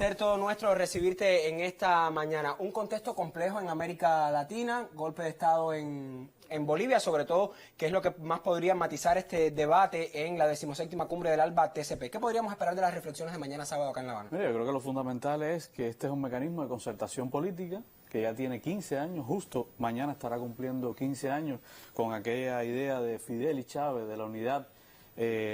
Ser todo nuestro recibirte en esta mañana. Un contexto complejo en América Latina, golpe de Estado en Bolivia, sobre todo, que es lo que más podría matizar este debate en la 17ª cumbre del ALBA TCP. ¿Qué podríamos esperar de las reflexiones de mañana sábado acá en La Habana? Mira, yo creo que lo fundamental es que este es un mecanismo de concertación política que ya tiene 15 años, justo mañana estará cumpliendo 15 años con aquella idea de Fidel y Chávez, de la unidad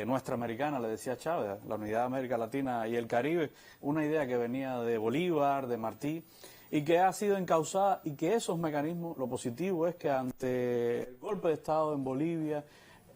nuestra americana, le decía Chávez, la unidad de América Latina y el Caribe, una idea que venía de Bolívar, de Martí, y que ha sido encauzada, y que esos mecanismos, lo positivo es que ante el golpe de Estado en Bolivia,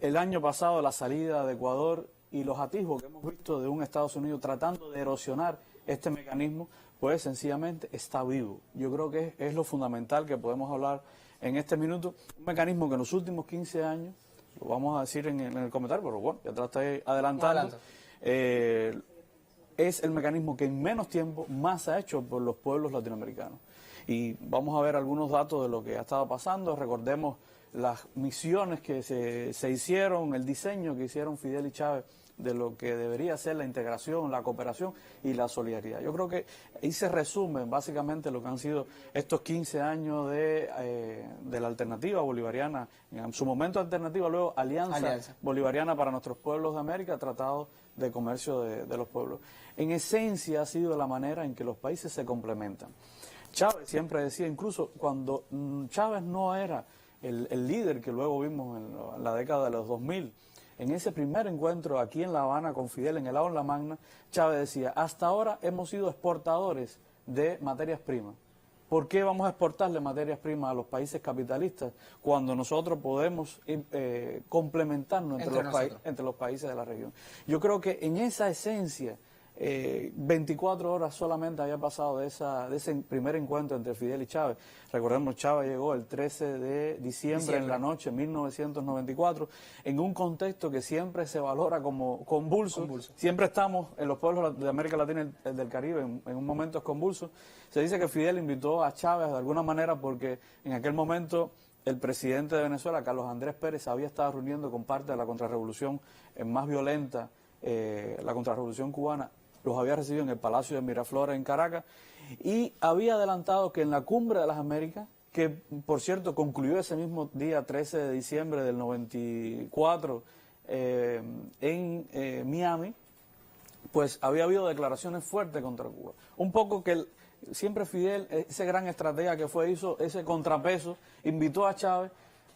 el año pasado la salida de Ecuador y los atisbos que hemos visto de un Estados Unidos tratando de erosionar este mecanismo, pues sencillamente está vivo. Yo creo que es lo fundamental que podemos hablar en este minuto, un mecanismo que en los últimos 15 años, lo vamos a decir en el comentario, pero bueno, ya te lo estoy adelantando, es el mecanismo que en menos tiempo más ha hecho por los pueblos latinoamericanos. Y vamos a ver algunos datos de lo que ha estado pasando. Recordemos las misiones que se hicieron, el diseño que hicieron Fidel y Chávez de lo que debería ser la integración, la cooperación y la solidaridad. Yo creo que ahí se resumen básicamente lo que han sido estos 15 años de la alternativa bolivariana, en su momento alternativa, luego alianza bolivariana para nuestros pueblos de América, tratado de comercio de los pueblos. En esencia ha sido la manera en que los países se complementan. Chávez siempre decía, incluso cuando Chávez no era el líder que luego vimos en la década de los 2000, en ese primer encuentro aquí en La Habana con Fidel, en el aula magna, Chávez decía, hasta ahora hemos sido exportadores de materias primas. ¿Por qué vamos a exportarle materias primas a los países capitalistas cuando nosotros podemos complementarnos entre los países de la región? Yo creo que en esa esencia, 24 horas solamente había pasado de ese primer encuentro entre Fidel y Chávez. Recordemos, Chávez llegó el 13 de diciembre en la noche de 1994, en un contexto que siempre se valora como convulso. Siempre estamos en los pueblos de América Latina y del Caribe en un momento convulso. Se dice que Fidel invitó a Chávez de alguna manera porque en aquel momento el presidente de Venezuela, Carlos Andrés Pérez, había estado reuniendo con parte de la contrarrevolución más violenta, la contrarrevolución cubana. Los había recibido en el Palacio de Miraflores en Caracas y había adelantado que en la Cumbre de las Américas, que por cierto concluyó ese mismo día 13 de diciembre del 94 en Miami, pues había habido declaraciones fuertes contra Cuba. Un poco que siempre Fidel, ese gran estratega que fue, hizo ese contrapeso, invitó a Chávez.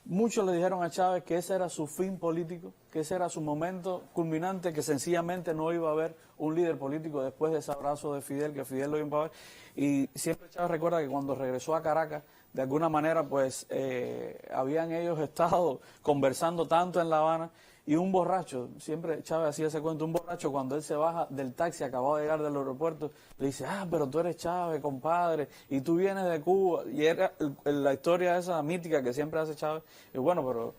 Muchos le dijeron a Chávez que ese era su fin político, que ese era su momento culminante, que sencillamente no iba a haber un líder político después de ese abrazo de Fidel, que Fidel lo iba a ver. Y siempre Chávez recuerda que cuando regresó a Caracas, de alguna manera, pues habían ellos estado conversando tanto en La Habana, y un borracho, siempre Chávez hacía ese cuento, un borracho cuando él se baja del taxi, acababa de llegar del aeropuerto, le dice, pero tú eres Chávez, compadre, y tú vienes de Cuba, y era la historia esa mítica que siempre hace Chávez, y bueno, pero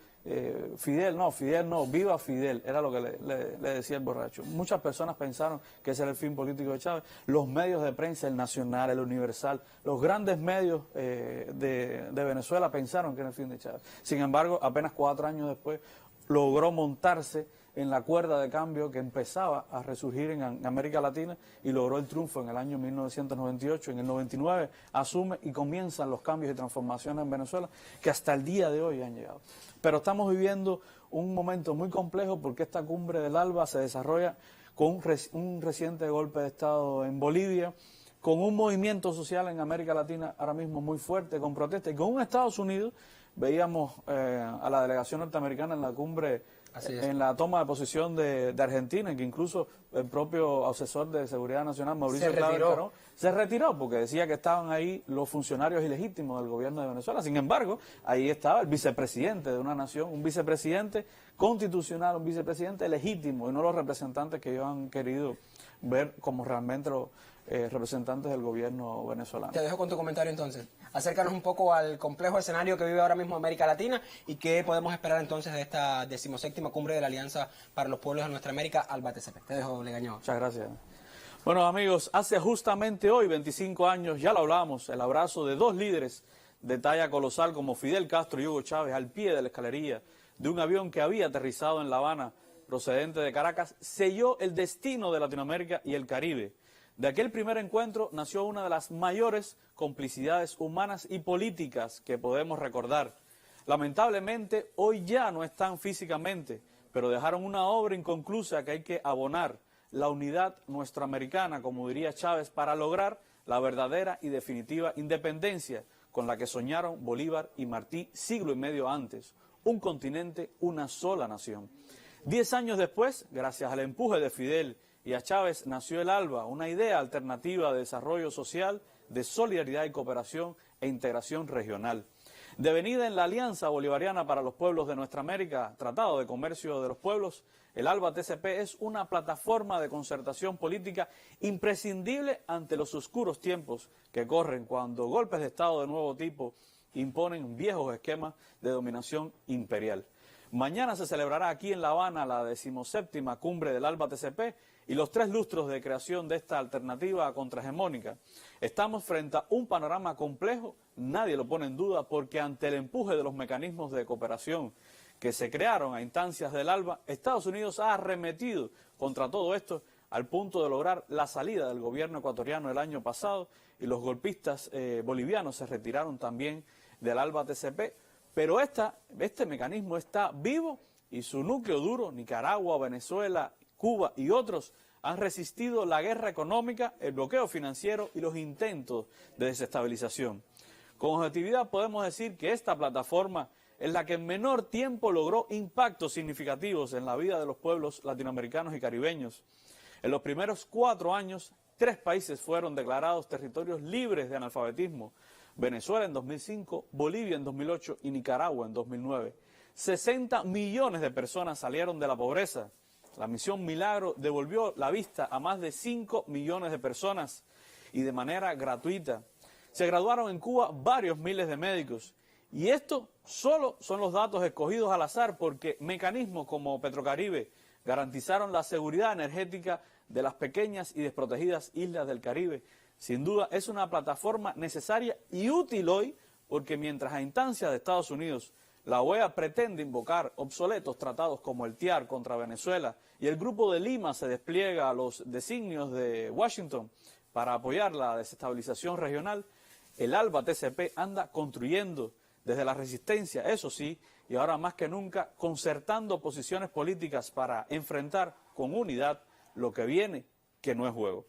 Fidel no, viva Fidel, era lo que le decía el borracho. Muchas personas pensaron que ese era el fin político de Chávez, los medios de prensa, el Nacional, el Universal, los grandes medios de Venezuela pensaron que era el fin de Chávez. Sin embargo, apenas 4 años después, logró montarse en la cuerda de cambio que empezaba a resurgir en América Latina y logró el triunfo en el año 1998. En el 99 asume y comienzan los cambios y transformaciones en Venezuela que hasta el día de hoy han llegado. Pero estamos viviendo un momento muy complejo porque esta cumbre del ALBA se desarrolla con un reciente golpe de Estado en Bolivia, con un movimiento social en América Latina ahora mismo muy fuerte, con protestas, y con un Estados Unidos. Veíamos a la delegación norteamericana en la cumbre, en la toma de posición de Argentina, en que incluso el propio asesor de Seguridad Nacional, Mauricio Claver, se retiró porque decía que estaban ahí los funcionarios ilegítimos del gobierno de Venezuela. Sin embargo, ahí estaba el vicepresidente de una nación, un vicepresidente constitucional, un vicepresidente legítimo, y no los representantes que ellos han querido ver como realmente los representantes del gobierno venezolano. Te dejo con tu comentario entonces. Acércanos un poco al complejo escenario que vive ahora mismo América Latina y qué podemos esperar entonces de esta 17ª cumbre de la Alianza para los Pueblos de Nuestra América, ALBA TCP. Te dejo, Legaño. Muchas gracias. Bueno, amigos, hace justamente hoy, 25 años, ya lo hablábamos, el abrazo de dos líderes de talla colosal como Fidel Castro y Hugo Chávez al pie de la escalería de un avión que había aterrizado en La Habana procedente de Caracas, selló el destino de Latinoamérica y el Caribe. De aquel primer encuentro nació una de las mayores complicidades humanas y políticas que podemos recordar. Lamentablemente, hoy ya no están físicamente, pero dejaron una obra inconclusa que hay que abonar, la unidad nuestroamericana, como diría Chávez, para lograr la verdadera y definitiva independencia con la que soñaron Bolívar y Martí siglo y medio antes. Un continente, una sola nación. 10 años después, gracias al empuje de Fidel y a Chávez, nació el ALBA, una idea alternativa de desarrollo social, de solidaridad y cooperación e integración regional. Devenida en la Alianza Bolivariana para los Pueblos de Nuestra América, Tratado de Comercio de los Pueblos, el ALBA-TCP es una plataforma de concertación política imprescindible ante los oscuros tiempos que corren cuando golpes de Estado de nuevo tipo imponen viejos esquemas de dominación imperial. Mañana se celebrará aquí en La Habana la 17ª cumbre del ALBA-TCP y los 3 lustros de creación de esta alternativa contrahegemónica. Estamos frente a un panorama complejo, nadie lo pone en duda, porque ante el empuje de los mecanismos de cooperación que se crearon a instancias del ALBA, Estados Unidos ha arremetido contra todo esto al punto de lograr la salida del gobierno ecuatoriano el año pasado y los golpistas bolivianos se retiraron también del ALBA-TCP. Pero este mecanismo está vivo y su núcleo duro, Nicaragua, Venezuela, Cuba y otros, han resistido la guerra económica, el bloqueo financiero y los intentos de desestabilización. Con objetividad podemos decir que esta plataforma es la que en menor tiempo logró impactos significativos en la vida de los pueblos latinoamericanos y caribeños. En los primeros 4 años, 3 países fueron declarados territorios libres de analfabetismo: Venezuela en 2005, Bolivia en 2008 y Nicaragua en 2009. 60 millones de personas salieron de la pobreza. La misión Milagro devolvió la vista a más de 5 millones de personas y de manera gratuita. Se graduaron en Cuba varios miles de médicos. Y esto solo son los datos escogidos al azar porque mecanismos como Petrocaribe garantizaron la seguridad energética de las pequeñas y desprotegidas islas del Caribe. Sin duda es una plataforma necesaria y útil hoy porque mientras a instancias de Estados Unidos la OEA pretende invocar obsoletos tratados como el TIAR contra Venezuela y el Grupo de Lima se despliega a los designios de Washington para apoyar la desestabilización regional, el ALBA-TCP anda construyendo desde la resistencia, eso sí, y ahora más que nunca concertando posiciones políticas para enfrentar con unidad lo que viene, que no es juego.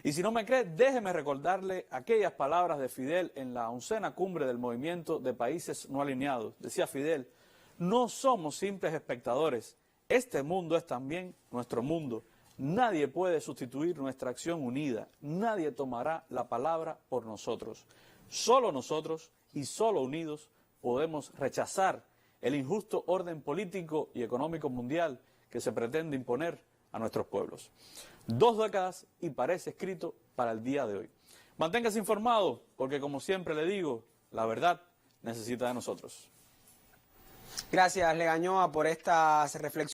Y si no me cree, déjeme recordarle aquellas palabras de Fidel en la 11ª cumbre del Movimiento de Países No Alineados. Decía Fidel: no somos simples espectadores, este mundo es también nuestro mundo. Nadie puede sustituir nuestra acción unida, nadie tomará la palabra por nosotros. Solo nosotros y solo unidos podemos rechazar el injusto orden político y económico mundial que se pretende imponer a nuestros pueblos. 2 décadas y parece escrito para el día de hoy. Manténgase informado porque, como siempre le digo, la verdad necesita de nosotros. Gracias, Legañoa, por estas reflexiones.